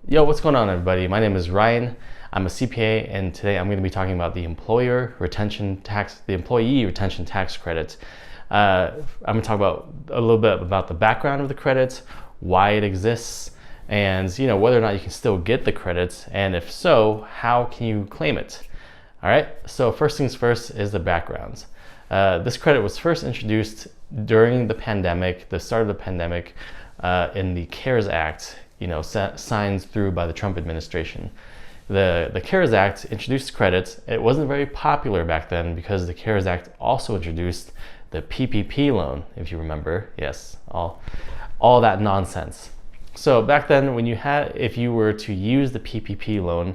Yo, what's going on, everybody? My name is Ryan. I'm a CPA, and today I'm going to be talking about the employee retention tax credit. I'm going to talk about a little bit about the background of the credit, why it exists, and whether or not you can still get the credit, and if so, how can you claim it? All right. So first things first is the background. This credit was first introduced during the pandemic, the start of the pandemic, in the CARES Act. Signed through by the Trump administration. The CARES Act introduced credits. It wasn't very popular back then because the CARES Act also introduced the PPP loan, if you remember. Yes, all that nonsense. So back then, if you were to use the PPP loan,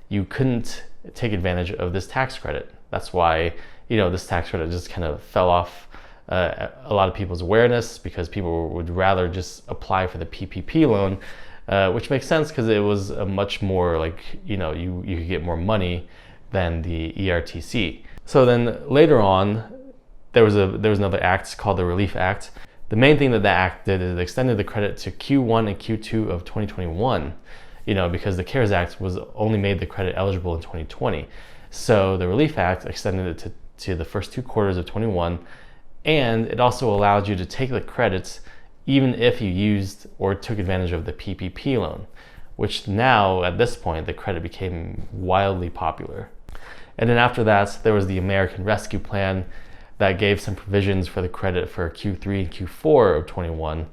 you couldn't take advantage of this tax credit. That's why this tax credit just kind of fell off a lot of people's awareness, because people would rather just apply for the PPP loan. Which makes sense because it was a much more you could get more money than the ERTC. So then later on, there was another act called the Relief Act. The main thing that act did is it extended the credit to Q1 and Q2 of 2021, because the CARES Act was only made the credit eligible in 2020. So the Relief Act extended it to the first 2 quarters of 21, and it also allowed you to take the credits even if you used or took advantage of the PPP loan, which now, at this point, the credit became wildly popular. And then after that, there was the American Rescue Plan that gave some provisions for the credit for Q3 and Q4 of 21.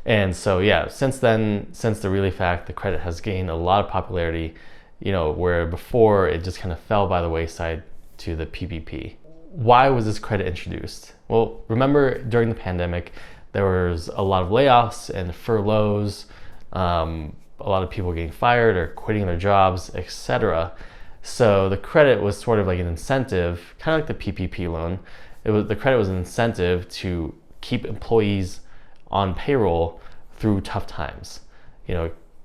And so, since then, since the Relief Act, the credit has gained a lot of popularity, where before it just kind of fell by the wayside to the PPP. Why was this credit introduced? Well, remember during the pandemic, there was a lot of layoffs and furloughs, a lot of people getting fired or quitting their jobs, etc. So the credit was sort of like an incentive, kind of like the PPP loan. The credit was an incentive to keep employees on payroll through tough times.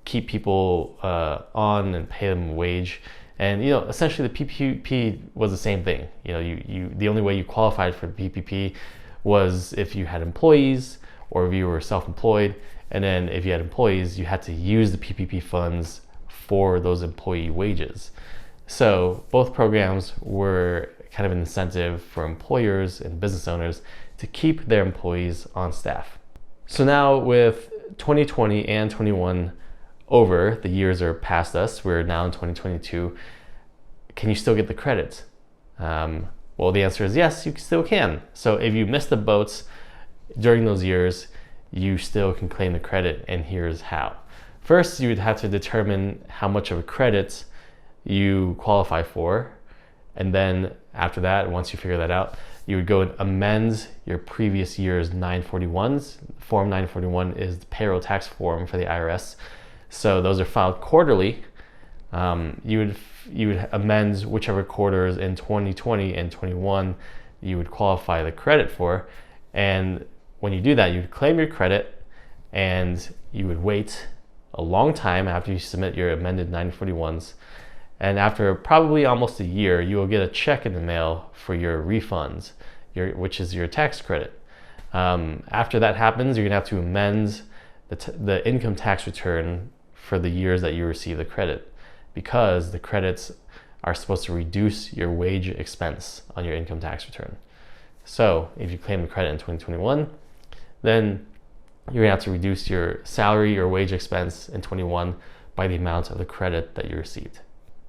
Keep people on and pay them a wage. And essentially the PPP was the same thing. The only way you qualified for the PPP was if you had employees or if you were self-employed. And then if you had employees, you had to use the PPP funds for those employee wages. So both programs were kind of an incentive for employers and business owners to keep their employees on staff. So now with 2020 and 21 over, the years are past us, we're now in 2022, can you still get the credit? Well, the answer is yes, you still can. So if you missed the boats during those years, you still can claim the credit, and here's how. First, you would have to determine how much of a credit you qualify for, and then after that, once you figure that out, you would go and amend your previous year's 941s. Form 941 is the payroll tax form for the IRS. So those are filed quarterly. You would amend whichever quarters in 2020 and 21 you would qualify the credit for. And when you do that, you would claim your credit, and you would wait a long time after you submit your amended 941s. And after probably almost a year, you will get a check in the mail for your refunds, which is your tax credit. After that happens, you're gonna have to amend the income tax return for the years that you receive the credit, because the credits are supposed to reduce your wage expense on your income tax return. So if you claim the credit in 2021, then you're gonna have to reduce your salary or wage expense in 21 by the amount of the credit that you received.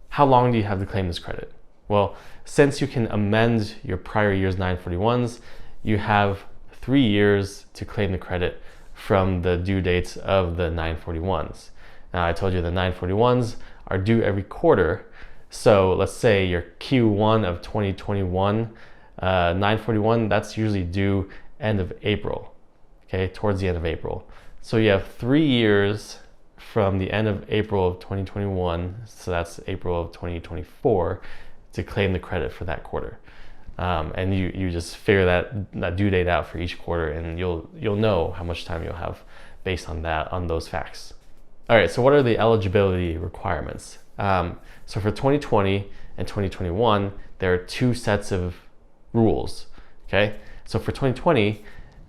How long do you have to claim this credit? Well, since you can amend your prior year's 941s, you have 3 years to claim the credit from the due dates of the 941s. Now, I told you the 941s are due every quarter. So let's say your Q1 of 2021, 941, that's usually due end of April, okay, towards the end of April. So you have 3 years from the end of April of 2021, so that's April of 2024, to claim the credit for that quarter. And you just figure that due date out for each quarter, and you'll know how much time you'll have based on those facts. All right, so what are the eligibility requirements? So for 2020 and 2021, there are 2 sets of rules, okay? So for 2020,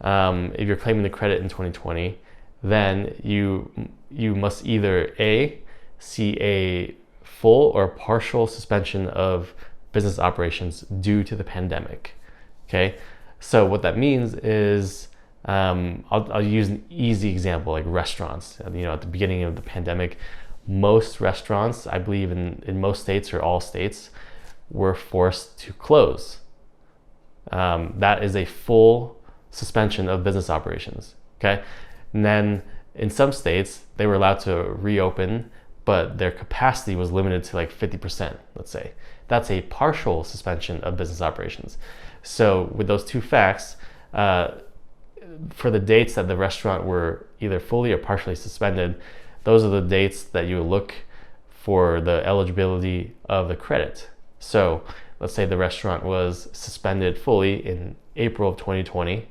if you're claiming the credit in 2020, then you must either A, see a full or partial suspension of business operations due to the pandemic. Okay, so what that means is, I'll use an easy example like restaurants. At the beginning of the pandemic, most restaurants, I believe in most states or all states, were forced to close. That is a full suspension of business operations. Okay, and then in some states they were allowed to reopen, but their capacity was limited to like 50%, let's say. That's a partial suspension of business operations. So with those two facts, for the dates that the restaurant were either fully or partially suspended, those are the dates that you look for the eligibility of the credit. So let's say the restaurant was suspended fully in April of 2020,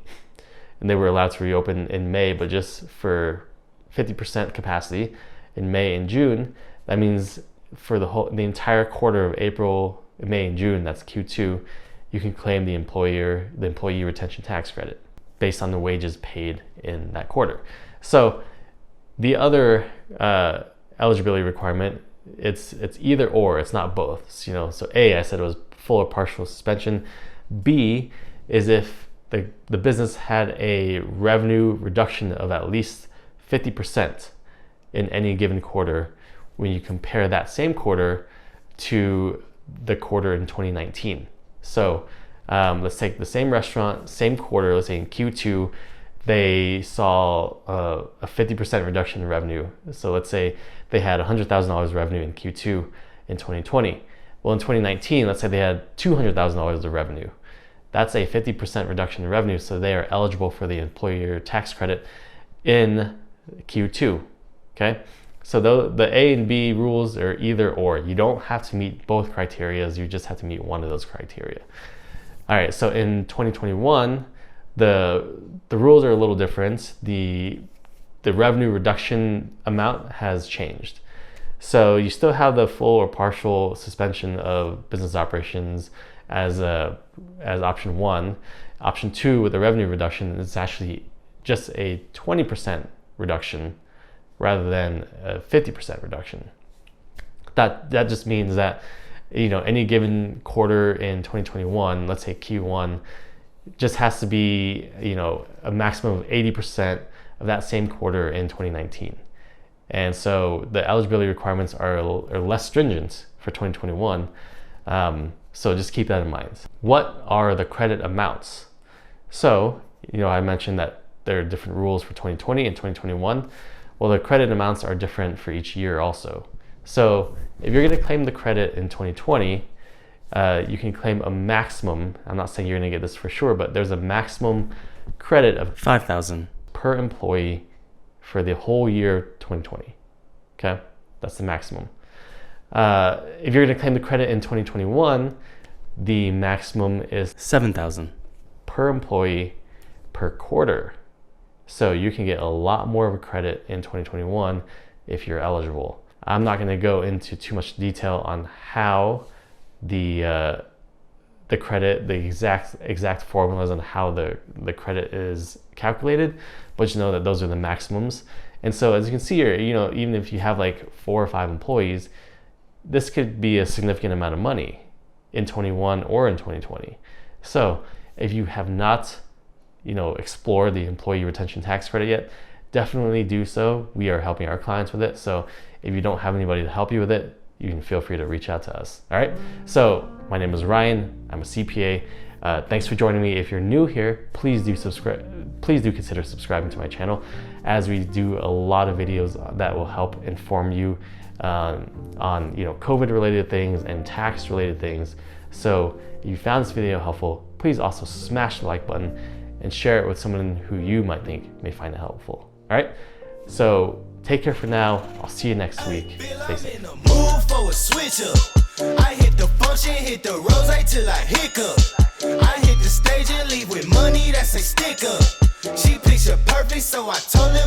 and they were allowed to reopen in May, but just for 50% capacity in May and June. That means for the entire quarter of April, May, and June, that's Q2, you can claim the employee retention tax credit based on the wages paid in that quarter. So the other eligibility requirement, it's either or, it's not both. So A, I said it was full or partial suspension. B is if the business had a revenue reduction of at least 50% in any given quarter when you compare that same quarter to the quarter in 2019. So let's take the same restaurant, same quarter, let's say in Q2, they saw a 50% reduction in revenue. So let's say they had $100,000 revenue in Q2 in 2020. Well, in 2019, let's say they had $200,000 of revenue. That's a 50% reduction in revenue, so they are eligible for the employer tax credit in Q2, okay? So the A and B rules are either or. You don't have to meet both criteria, you just have to meet one of those criteria. All right, so in 2021, the rules are a little different. The revenue reduction amount has changed. So you still have the full or partial suspension of business operations as option one. Option two with the revenue reduction is actually just a 20% reduction rather than a 50% reduction. That just means that any given quarter in 2021, let's say Q1, just has to be a maximum of 80% of that same quarter in 2019. And so the eligibility requirements are less stringent for 2021. So just keep that in mind. What are the credit amounts? So, I mentioned that there are different rules for 2020 and 2021. Well, the credit amounts are different for each year also. So if you're going to claim the credit in 2020, you can claim a maximum, I'm not saying you're going to get this for sure, but there's a maximum credit of $5,000 per employee for the whole year 2020. Okay, that's the maximum. If you're going to claim the credit in 2021, the maximum is $7,000 per employee per quarter. So you can get a lot more of a credit in 2021 if you're eligible. I'm not going to go into too much detail on how the credit, the exact formulas on how the credit is calculated, but you know that those are the maximums. And so as you can see here, even if you have like 4 or 5 employees, this could be a significant amount of money in 21 or in 2020. So if you have not, explored the employee retention tax credit yet, definitely do so. We are helping our clients with it. So if you don't have anybody to help you with it, you can feel free to reach out to us. All right. So my name is Ryan. I'm a CPA. Thanks for joining me. If you're new here, please do subscribe. Please do consider subscribing to my channel, as we do a lot of videos that will help inform you on COVID related things and tax related things. So if you found this video helpful, please also smash the like button and share it with someone who you might think may find it helpful. All right. So take care for now. I'll see you next week. Stay safe. I hit the function, hit the rose till I hiccup. I hit the stage and leave with money that's a sticker. She picture perfect, so I told her